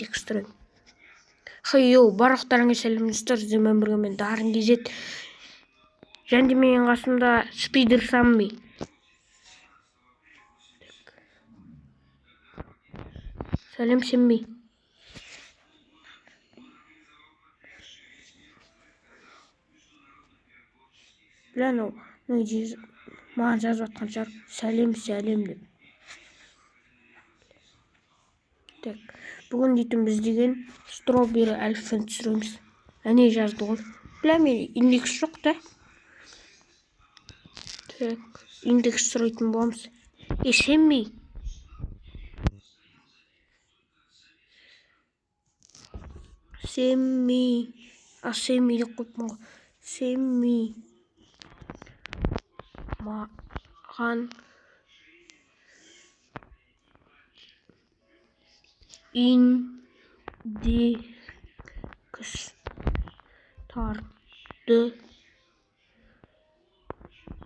текстурын. Хаяо барахтарынгийн сәлемдестер зэмэмбэргэмэн дарын дизет жандимийн гасында спидер самми. Сәлем семми. Білән маған жазып атқаншар сәлем деп. Так, бүгін дейтін біз деген Strawberry Elephant түсіреміз. Әне жазды ғой. Біләм мен индекс жоқ та. Так, индекс сұрайтын боламыз. Семми. Семми. Семми деп қойыппын ғой. Семми. Маған индекстарды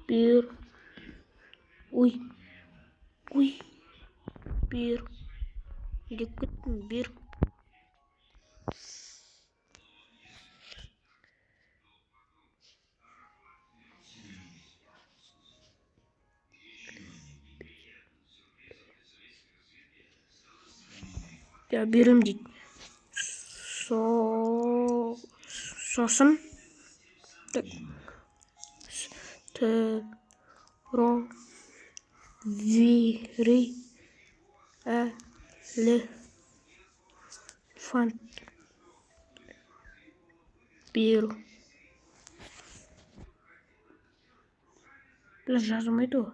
бер. Бер. Деп кеттім, бер. Ya берем дейді. Сосын Strawberry Elephant беру. Біле жазылмайды ғой.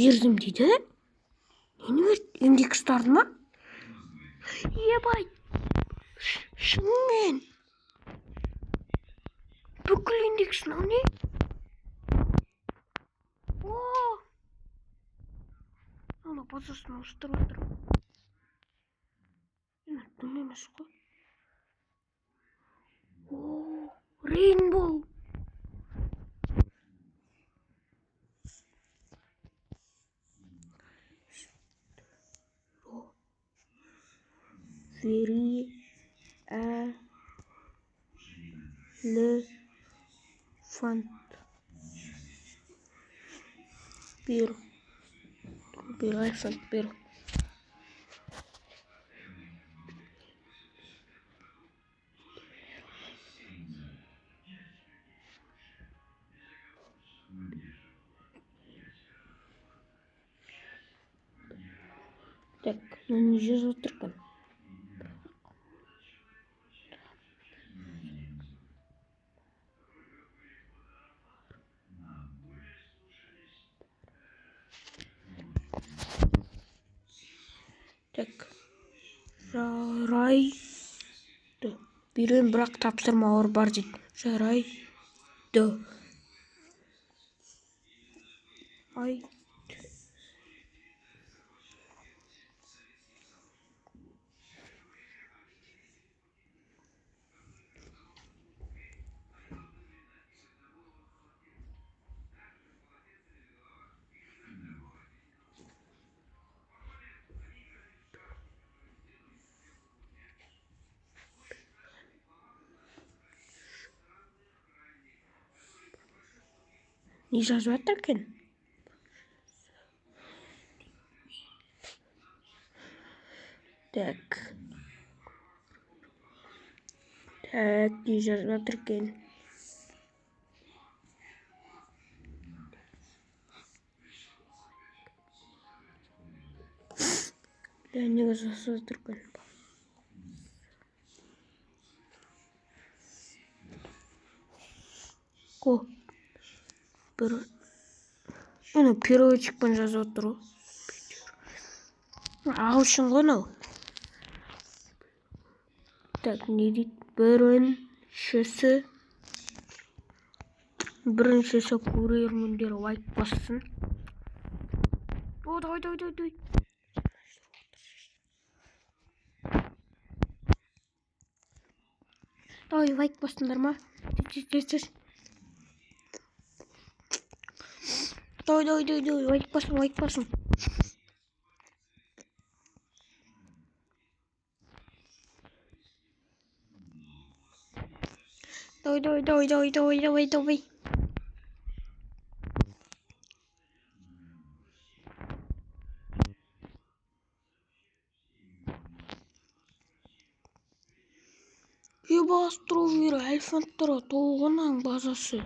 Бердім дейді. Нені берді? Индекстарды ма? Ебай. Шынымен. Бүкіл индексын ау не? Ана базасын ауыстырып жатыр. Бұл емес қой. Рейнбоу. Very elephant беру. Elephant беру. Так, не жазып отырған. Так, жарайды. Берем, бірақ тапсырма ауыр бар дейді. Жарайды. Ай. Не жазып жатыр екен? Так, не жазып жатыр екен? Не жазып жатыр екен? Ана переводчикпен жазып отыр ғой. Ағылшын ғой мынау. Так, не дейді? Біріншісі Birincisi көрермендер лайк бассын. Ой. Давай лайк бассындар ма? Тез. Давай, лайк бассын. Давай. Астровир элефанттар толғынан базасы.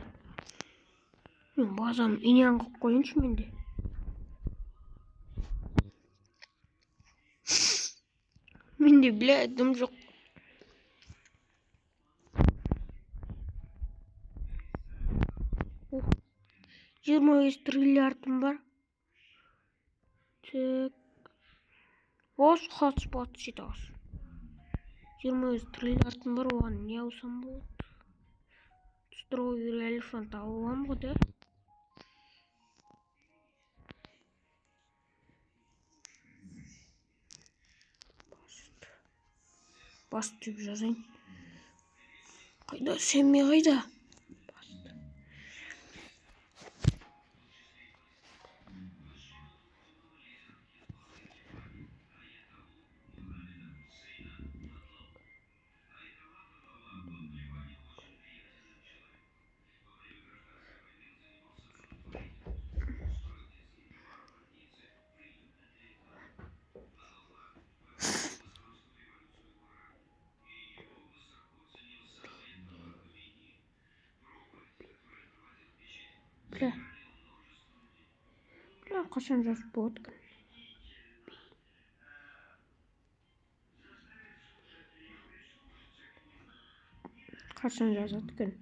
Мен базам инең қып қойыншы менде. Менде біләдім жоқ. 25 триллиардым бар. Тек. Ос хотспот жетеміз. 25 триллиардым бар, оған не алсам болады? Астровир элефант алам ғой да. Баст деп жазайын. Қайда, Семми қайда? Бля, қашан жазып болады? Қашан жазады екен?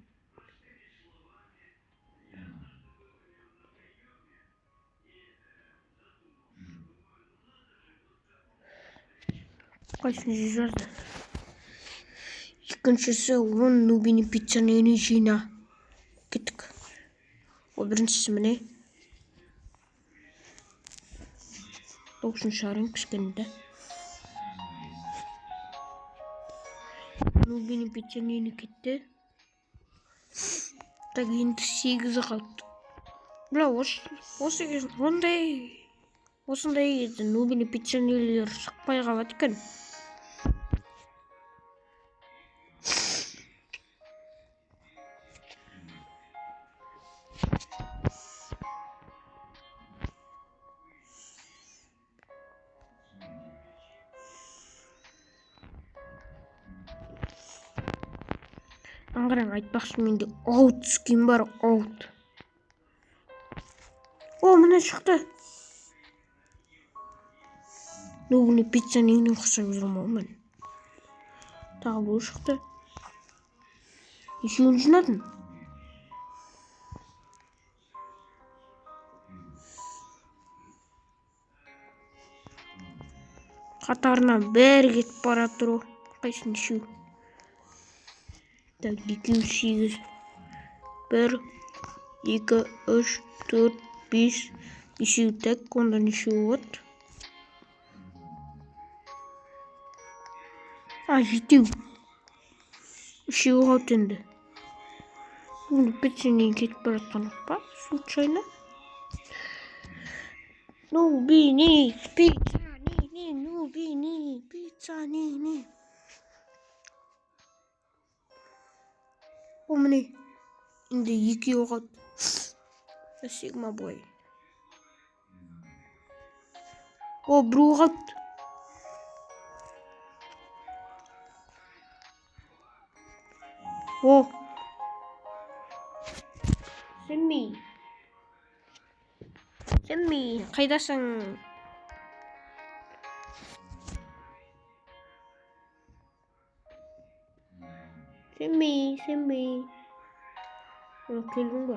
Қайсыны жазды? Екіншісі 10 Нубини пиццаны жина. Кеттік. Ол біріншісі міне. 90 шарың кішкенді. Нубини пиццаны кетті. Так енді 8-і қалды. Бля, осындай еді Нубини пиццанилер шықпай қалады екен. Аңғарың айтпақшы, менде аут скин бар, аут. О, міне шықты. Нубини пиццанилер ұқсап жүрмін мен. Тағы бұл шықты. Үшеуін жинадым. Қатарынан бәрі кетіп бара тұру. Қайсын үшеу? Так, 2, 8. 1, 2, 3, 4, 5. Үшеу так, ондан үшеу от. Жетеу. Үшеу қалды енді. Бұл пиццанен кетіп бара жатқан ба? Случайно? Нубини пиццанини. О, міне. Енді екеу қалды. Сигма бой. О, біреу қалды. О. Семми, қайдасың? Семми. Келдің бе?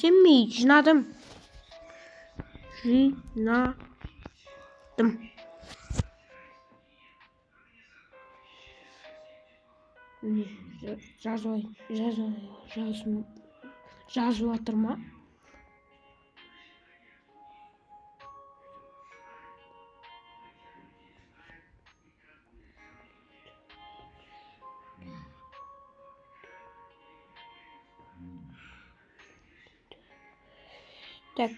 Семми, жинадым. Міне. жазып атырма? Так.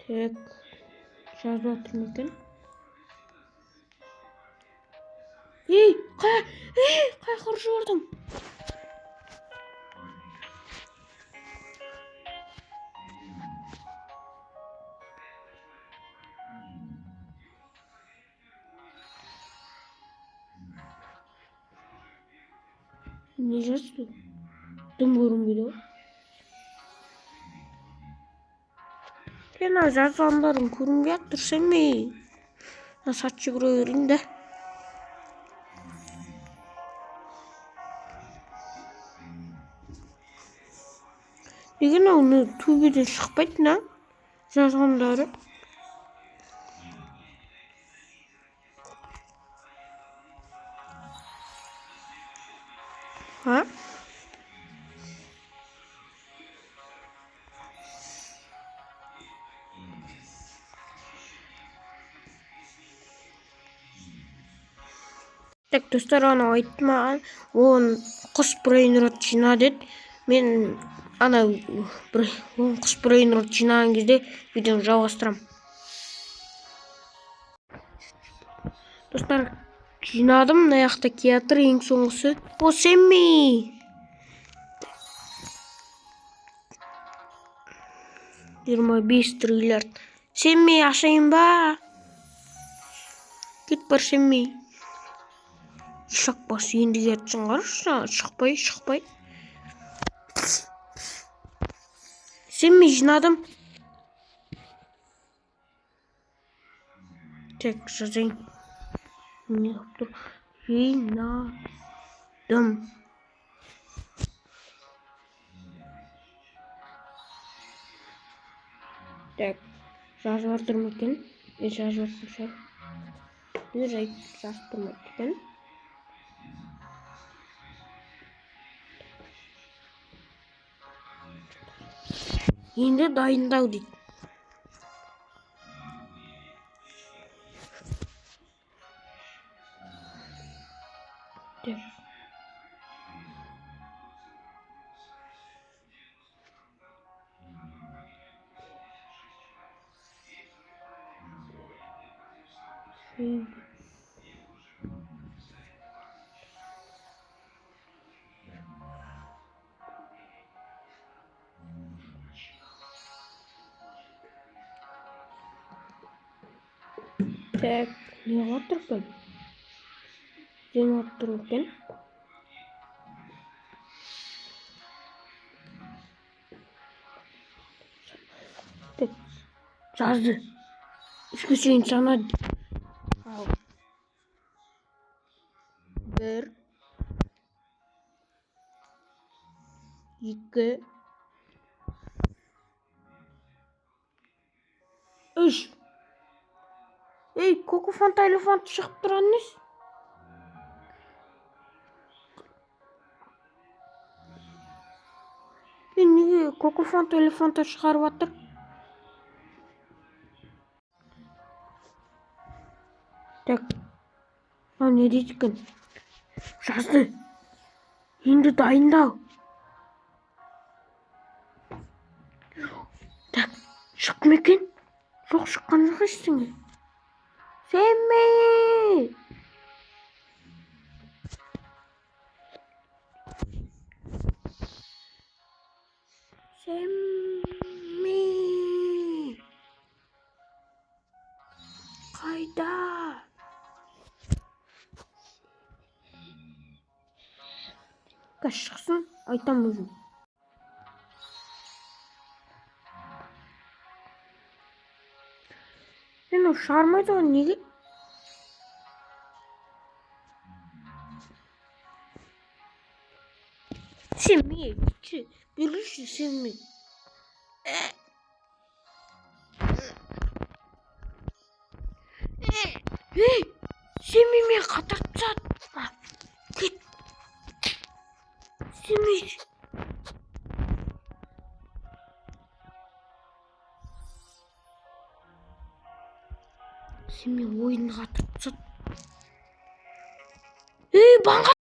Так. Жазып атырмын екен. Қай қаржы ордың? Не жазды? Дым көрінбейді ғой. Сен жазғандарың көрінбей жатыр, сенбей. Сат жүгіре берейін де. Неге оны төбеден шықпайды, на? Жазғандары. Ha? Так, достар, ана айтты маған, он құс брейнрот жина деді. Мен ана он құс брейнрот жинаған кезде видеоны жалғастырам. Достар, жинадым, мына жақта келатыр ең соңғысы. О, Сэмми! 25 триллиард. Сэмми, ашайын ба? Кет бар, Сэмми. Шықпас, енді кетсін қаршы, шықпай. Сэмми, жинадым. Так, жазайын. Не тұр? Жинадым. Так, жазып жатырмын екен. Жазып жатырмын. Жазып тұрмайды екен. Енді дайындау дейді. Так, не отыр екен? Сен отыр екен? Так, жазды. Үшке шейін санады. 1 2 3. Ей, Коко Фанта элефант шығып тұрған нес? Неге Коко Фанта элефанта шығарып атыр? Так, не дейді екен? Жазды. Енді дайындау. Так, шық ма екен? Жоқ, шыққан жоқ ештеңе. Сэмми! Сэмми! Қайда? Шықсын, айтам өзім. Мен шығармайды ғой, неге? Семи чи бириш семи. Семи ми катарцаад. Гит. Семи. Семи ойн катарцаад. Банга